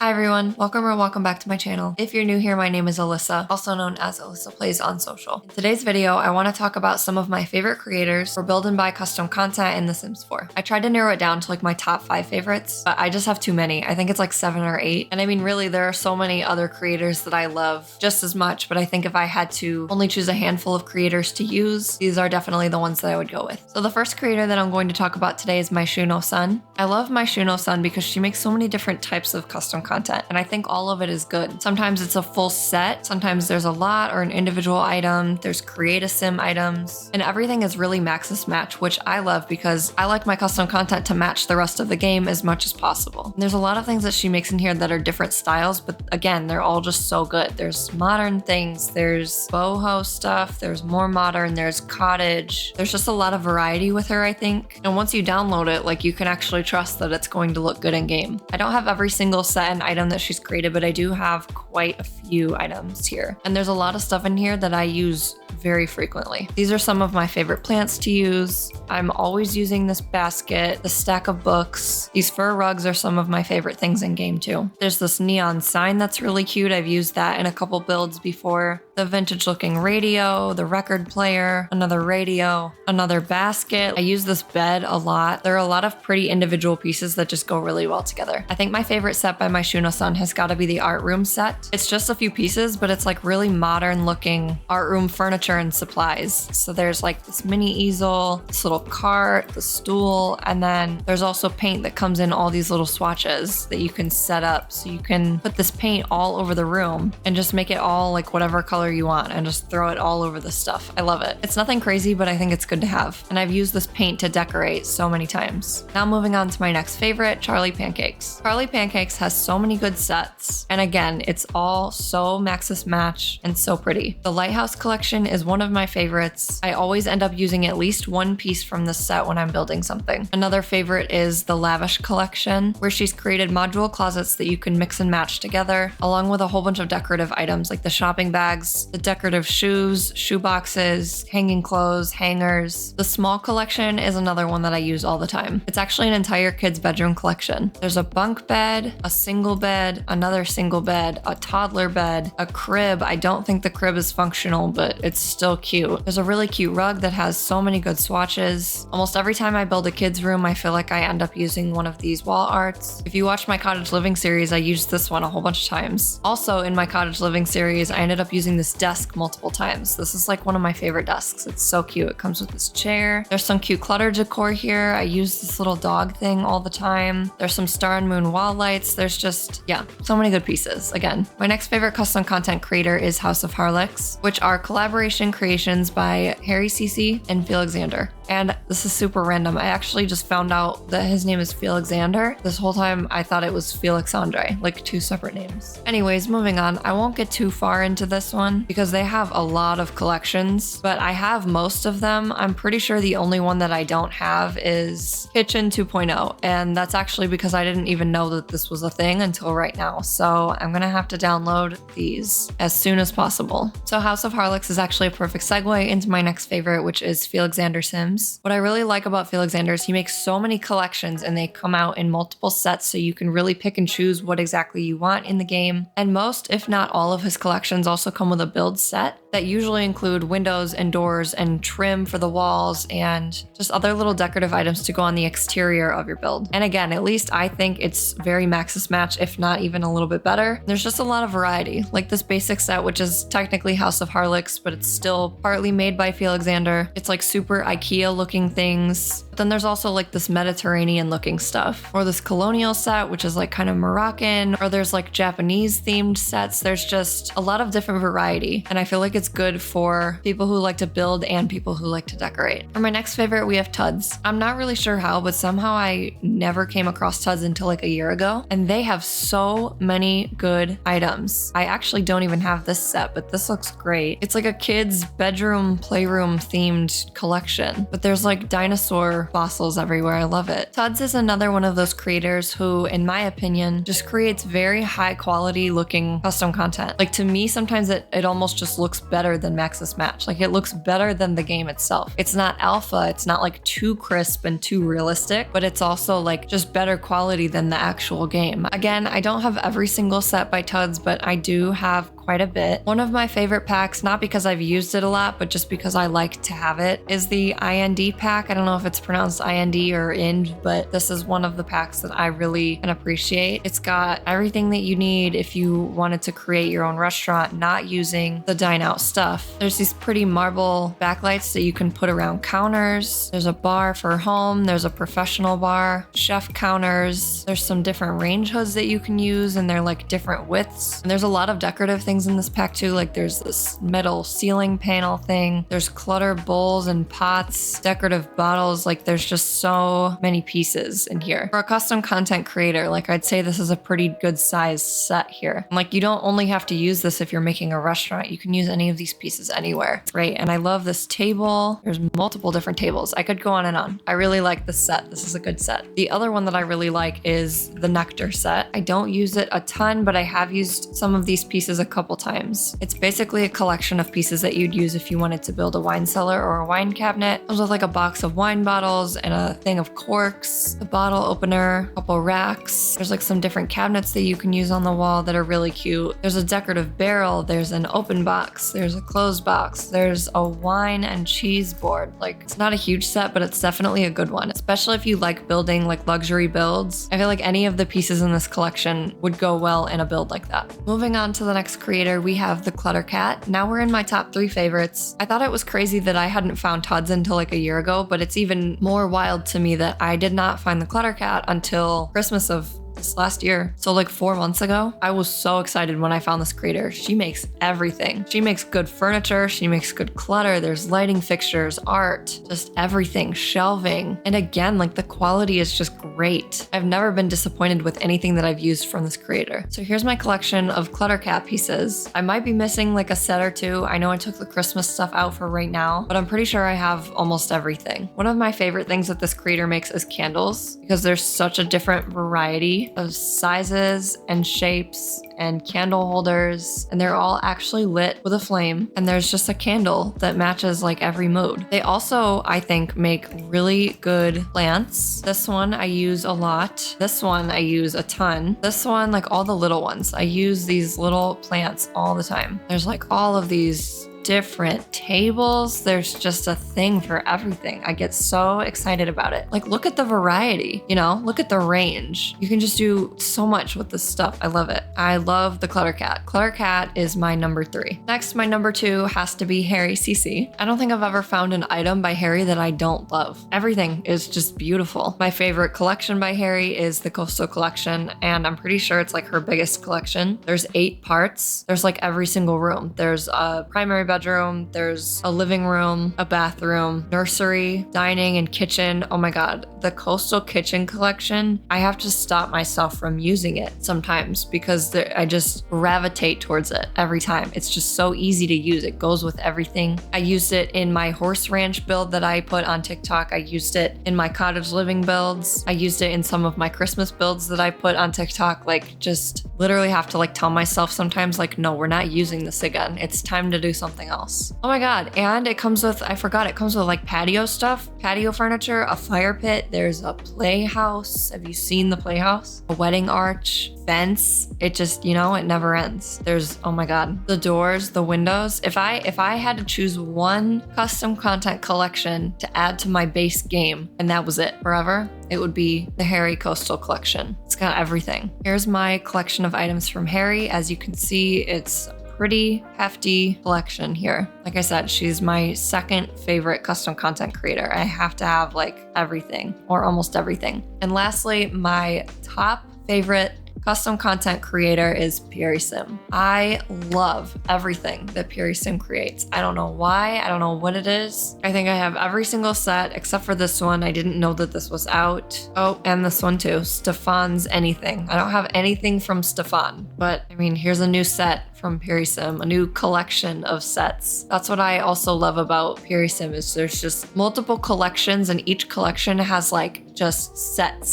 Hi everyone, welcome back to my channel. If you're new here, my name is Alyssa, also known as alyssaplays on social. In today's video, I want to talk about some of my favorite creators for build and buy custom content in The Sims 4. I tried to narrow it down to like my top 5 favorites, but I just have too many. I think it's like 7 or 8. And I mean, really, there are so many other creators that I love just as much, but I think if I had to only choose a handful of creators to use, these are definitely the ones that I would go with. So the first creator that I'm going to talk about today is myshunosun. I love myshunosun because she makes so many different types of custom content, and I think all of it is good. Sometimes it's a full set, sometimes there's a lot or an individual item, there's pierisim items, and everything is really maxis match, which I love because I like my custom content to match the rest of the game as much as possible. And there's a lot of things that she makes in here that are different styles, but again, they're all just so good. There's modern things, there's boho stuff, there's more modern, there's cottage. There's just a lot of variety with her, I think. And once you download it, like, you can actually trust that it's going to look good in game. I don't have every single set and item that she's created, but I do have quite a few items here. And there's a lot of stuff in here that I use very frequently. These are some of my favorite plants to use. I'm always using this basket, the stack of books. These fur rugs are some of my favorite things in game too. There's this neon sign that's really cute. I've used that in a couple builds before. The vintage looking radio, the record player, another radio, another basket. I use this bed a lot. There are a lot of pretty individual pieces that just go really well together. I think my favorite set by myshunosun has got to be the art room set. It's just a few pieces, but it's like really modern looking art room furniture and supplies. So there's like this mini easel, this little cart, the stool, and then there's also paint that comes in all these little swatches that you can set up. So you can put this paint all over the room and just make it all like whatever color you want and just throw it all over the stuff. I love it. It's nothing crazy, but I think it's good to have. And I've used this paint to decorate so many times. Now moving on to my next favorite, charlypancakes. Charlypancakes has so many good sets. And again, it's all so maxis match and so pretty. The Lighthouse collection is one of my favorites. I always end up using at least one piece from this set when I'm building something. Another favorite is the Lavish collection, where she's created module closets that you can mix and match together, along with a whole bunch of decorative items like the shopping bags, the decorative shoes, shoe boxes, hanging clothes, hangers. The small collection is another one that I use all the time. It's actually an entire kid's bedroom collection. There's a bunk bed, a single bed, another single bed, a toddler bed, a crib. I don't think the crib is functional, but it's still cute. There's a really cute rug that has so many good swatches. Almost every time I build a kid's room, I feel like I end up using one of these wall arts. If you watch my cottage living series, I used this one a whole bunch of times. Also in my cottage living series, I ended up using this desk multiple times. This is like one of my favorite desks. It's so cute. It comes with this chair. There's some cute clutter decor here. I use this little dog thing all the time. There's some star and moon wall lights. There's just, yeah, so many good pieces. Again, my next favorite custom content creator is houseofharlix, which are collaboration creations by harriecc and felixandresims. And this is super random. I actually just found out that his name is Felixandre. This whole time I thought it was Felixandre, like 2 separate names. Anyways, moving on. I won't get too far into this one because they have a lot of collections, but I have most of them. I'm pretty sure the only one that I don't have is Kitchen 2.0. And that's actually because I didn't even know that this was a thing until right now. So I'm gonna have to download these as soon as possible. So houseofharlix is actually a perfect segue into my next favorite, which is felixandresims. What I really like about Felixandre is he makes so many collections and they come out in multiple sets, so you can really pick and choose what exactly you want in the game. And most, if not all, of his collections also come with a build set that usually include windows and doors and trim for the walls and just other little decorative items to go on the exterior of your build. And again, at least I think it's very maxis match, if not even a little bit better. There's just a lot of variety, like this basic set, which is technically houseofharlix, but it's still partly made by Felixandre. It's like super IKEA looking things. But then there's also like this Mediterranean looking stuff, or this colonial set, which is like kind of Moroccan, or there's like Japanese themed sets. There's just a lot of different variety. And I feel like it's good for people who like to build and people who like to decorate. For my next favorite, we have tuds. I'm not really sure how, but somehow I never came across tuds until like a year ago. And they have so many good items. I actually don't even have this set, but this looks great. It's like a kid's bedroom, playroom themed collection, but there's like dinosaur more fossils everywhere. I love it. Tuds is another one of those creators who, in my opinion, just creates very high quality looking custom content. Like to me, sometimes it almost just looks better than Maxis Match. Like it looks better than the game itself. It's not alpha, it's not like too crisp and too realistic, but it's also like just better quality than the actual game. Again, I don't have every single set by Tuds, but I do have quite a bit. One of my favorite packs, not because I've used it a lot, but just because I like to have it, is the IND pack. I don't know if it's pronounced IND or IND, but this is one of the packs that I really can appreciate. It's got everything that you need if you wanted to create your own restaurant, not using the dine out stuff. There's these pretty marble backlights that you can put around counters. There's a bar for home. There's a professional bar, chef counters. There's some different range hoods that you can use, and they're like different widths. And there's a lot of decorative things in this pack too. Like there's this metal ceiling panel thing. There's clutter bowls and pots, decorative bottles. Like there's just so many pieces in here. For a custom content creator, like I'd say this is a pretty good size set here. And like you don't only have to use this if you're making a restaurant. You can use any of these pieces anywhere. It's great. And I love this table. There's multiple different tables. I could go on and on. I really like this set. This is a good set. The other one that I really like is the Nectar set. I don't use it a ton, but I have used some of these pieces a couple times. It's basically a collection of pieces that you'd use if you wanted to build a wine cellar or a wine cabinet. It comes with like a box of wine bottles and a thing of corks, a bottle opener, a couple racks. There's like some different cabinets that you can use on the wall that are really cute. There's a decorative barrel. There's an open box. There's a closed box. There's a wine and cheese board. Like it's not a huge set, but it's definitely a good one, especially if you like building like luxury builds. I feel like any of the pieces in this collection would go well in a build like that. Moving on to the next creator, we have the Cluttercat. Now we're in my top 3 favorites. I thought it was crazy that I hadn't found Tuds until like a year ago, but it's even more wild to me that I did not find the Cluttercat until Christmas of this last year. So like 4 months ago, I was so excited when I found this creator. She makes everything. She makes good furniture. She makes good clutter. There's lighting fixtures, art, just everything, shelving. And again, like the quality is just great. I've never been disappointed with anything that I've used from this creator. So here's my collection of Cluttercat pieces. I might be missing like a set or two. I know I took the Christmas stuff out for right now, but I'm pretty sure I have almost everything. One of my favorite things that this creator makes is candles, because there's such a different variety of sizes and shapes and candle holders, and they're all actually lit with a flame, and there's just a candle that matches like every mood. They also, I think, make really good plants. This one I use a lot. This one I use a ton. This one, like all the little ones, I use these little plants all the time. There's like all of these different tables. There's just a thing for everything. I get so excited about it. Like, look at the variety, you know, look at the range. You can just do so much with this stuff. I love it. I love the Cluttercat. Cluttercat is my number 3. Next, my number 2 has to be harriecc. I don't think I've ever found an item by Harry that I don't love. Everything is just beautiful. My favorite collection by Harry is the Coastal collection, and I'm pretty sure it's like her biggest collection. There's 8 parts. There's like every single room. There's a primary bedroom, there's a living room, a bathroom, nursery, dining, and kitchen. Oh my God, the Coastal kitchen collection, I have to stop myself from using it sometimes because I just gravitate towards it every time. It's just so easy to use. It goes with everything. I used it in my horse ranch build that I put on TikTok. I used it in my cottage living builds. I used it in some of my Christmas builds that I put on TikTok. Like, just literally have to like tell myself sometimes like, no, we're not using this again. It's time to do something else. Oh my God. And it comes with, I forgot, it comes with like patio stuff, patio furniture, a fire pit. There's a playhouse. Have you seen the playhouse? A wedding arch, fence. It just, you know, it never ends. There's, oh my God, the doors, the windows. If I had to choose one custom content collection to add to my base game, and that was it forever, it would be the Harry Coastal collection. It's got everything. Here's my collection of items from Harry. As you can see, it's pretty hefty collection here. Like I said, she's my second favorite custom content creator. I have to have like everything or almost everything. And lastly, my top favorite custom content creator is pierisim. I love everything that pierisim creates. I don't know why. I don't know what it is. I think I have every single set except for this one. I didn't know that this was out. Oh, and this one too. Stefan's anything. I don't have anything from Stefan, but I mean, here's a new set from pierisim, a new collection of sets. That's what I also love about pierisim is there's just multiple collections and each collection has like just set,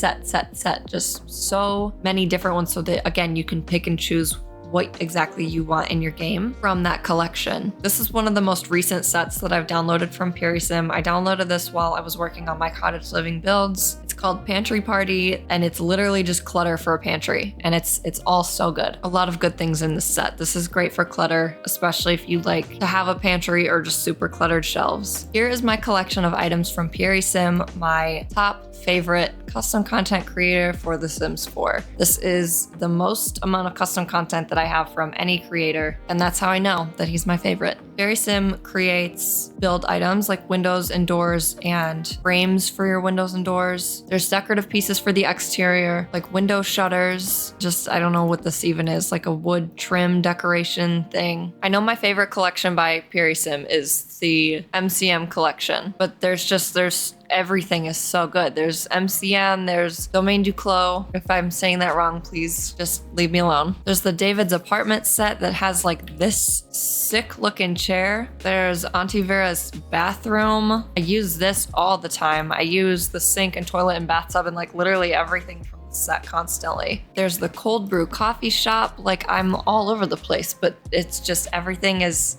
just so many different ones so that again, you can pick and choose what exactly you want in your game from that collection. This is one of the most recent sets that I've downloaded from pierisim. I downloaded this while I was working on my cottage living builds. It's called Pantry Party and it's literally just clutter for a pantry and it's all so good. A lot of good things in this set. This is great for clutter, especially if you like to have a pantry or just super cluttered shelves. Here is my collection of items from pierisim, my top favorite custom content creator for The Sims 4. This is the most amount of custom content that I have from any creator, and that's how I know that he's my favorite. pierisim creates build items like windows and doors and frames for your windows and doors. There's decorative pieces for the exterior, like window shutters. Just, I don't know what this even is, like a wood trim decoration thing. I know my favorite collection by pierisim is the MCM collection, but there's everything is so good. There's MCM, there's Domaine du Clos. If I'm saying that wrong, please just leave me alone. There's the David's apartment set that has like this sick looking chair. There's Auntie Vera's bathroom. I use this all the time. I use the sink and toilet and bathtub and like literally everything from the set constantly. There's the cold brew coffee shop. Like I'm all over the place, but it's just everything is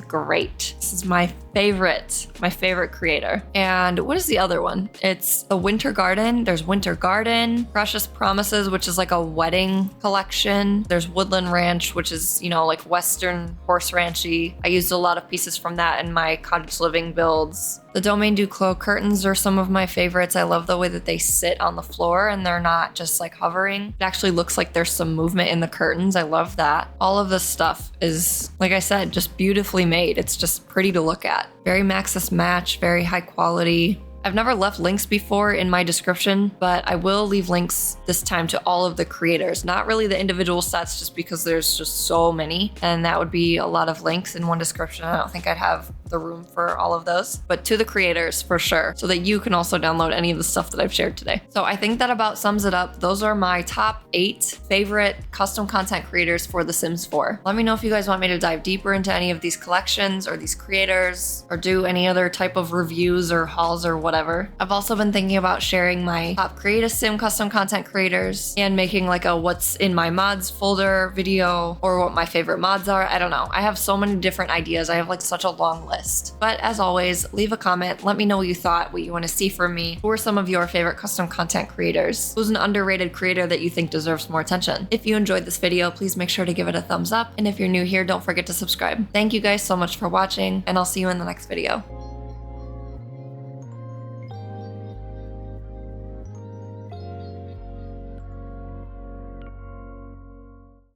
great. This is my favorite creator. And what is the other one? It's a winter garden. There's Winter Garden, Precious Promises, which is like a wedding collection. There's Woodland Ranch, which is, you know, like Western horse ranchy. I used a lot of pieces from that in my cottage living builds. The Domaine du Clos curtains are some of my favorites. I love the way that they sit on the floor and they're not just like hovering. It actually looks like there's some movement in the curtains. I love that. All of this stuff is, like I said, just beautifully made. It's just pretty to look at. Very Maxis match, very high quality. I've never left links before in my description, but I will leave links this time to all of the creators, not really the individual sets just because there's just so many and that would be a lot of links in one description. I don't think I'd have the room for all of those, but to the creators for sure, so that you can also download any of the stuff that I've shared today. So I think that about sums it up. Those are my top 8 favorite custom content creators for The Sims 4. Let me know if you guys want me to dive deeper into any of these collections or these creators or do any other type of reviews or hauls or whatever. I've also been thinking about sharing my top Create a Sim custom content creators and making like a what's in my mods folder video or what my favorite mods are. I don't know. I have so many different ideas. I have like such a long list. But as always, leave a comment. Let me know what you thought, what you want to see from me. Who are some of your favorite custom content creators? Who's an underrated creator that you think deserves more attention? If you enjoyed this video, please make sure to give it a thumbs up. And if you're new here, don't forget to subscribe. Thank you guys so much for watching, and I'll see you in the next video.